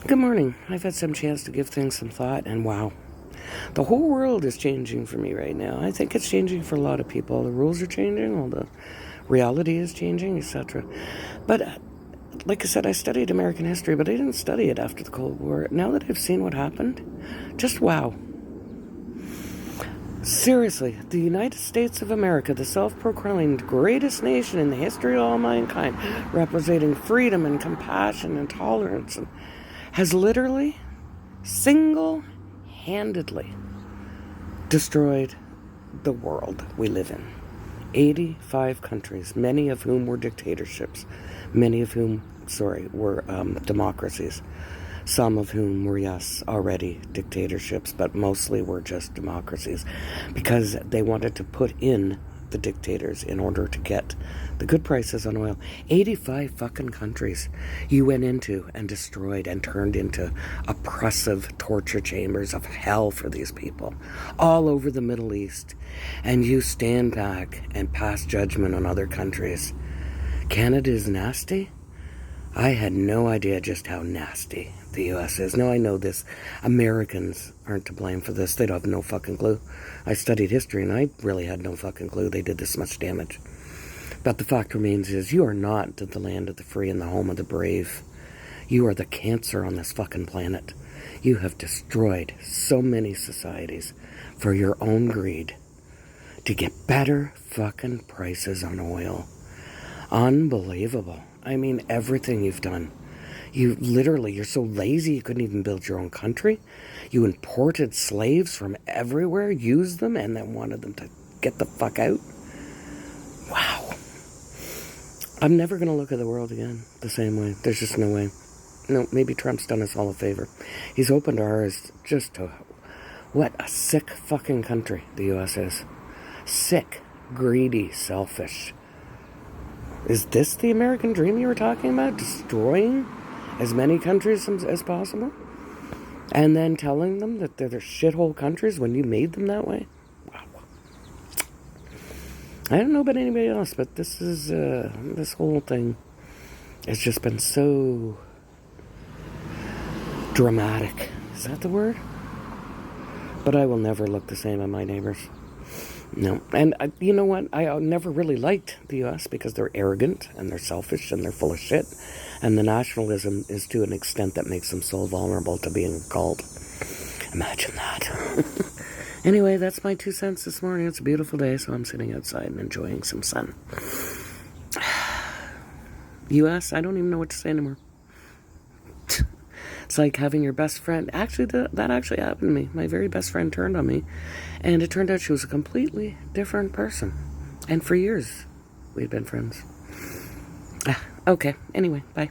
Good morning. I've had some chance to give things some thought, and wow, the whole world is changing for me right now. I think it's changing for a lot of people. The rules are changing, all the reality is changing, etc. But like I said, I studied American history, but I didn't study it after the Cold War. Now that I've seen what happened, just wow. Seriously, the United States of America, the self-proclaimed greatest nation in the history of all mankind, representing freedom and compassion and tolerance, has literally, single-handedly destroyed the world we live in. 85 countries, many of whom were dictatorships, many of whom, were democracies. Some of whom were, yes, already dictatorships, but mostly were just democracies because they wanted to put in the dictators in order to get the good prices on oil. 85 fucking countries you went into and destroyed and turned into oppressive torture chambers of hell for these people all over the Middle East. And you stand back and pass judgment on other countries. Canada is nasty? I had no idea just how nasty the U.S. is. Now I know this. Americans aren't to blame for this. They don't have no fucking clue. I studied history and I really had no fucking clue they did this much damage. But the fact remains is you are not the land of the free and the home of the brave. You are the cancer on this fucking planet. You have destroyed so many societies for your own greed to get better fucking prices on oil. Unbelievable. I mean, everything you've done. You're so lazy you couldn't even build your own country. You imported slaves from everywhere, used them, and then wanted them to get the fuck out. Wow. I'm never going to look at the world again the same way. There's just no way. No, maybe Trump's done us all a favor. He's opened our eyes just to what a sick fucking country the U.S. is. Sick, greedy, selfish. Is this the American dream you were talking about? Destroying as many countries as possible? And then telling them that they're shithole countries when you made them that way? Wow. I don't know about anybody else, but this whole thing has just been so dramatic. Is that the word? But I will never look the same on my neighbors. No. And you know what? I never really liked the U.S. because they're arrogant and they're selfish and they're full of shit. And the nationalism is to an extent that makes them so vulnerable to being called. Imagine that. Anyway, that's my 2 cents this morning. It's a beautiful day, so I'm sitting outside and enjoying some sun. U.S., I don't even know what to say anymore. It's like having your best friend. Actually, that actually happened to me. My very best friend turned on me, and it turned out she was a completely different person. And for years, we'd been friends. Okay, anyway, bye.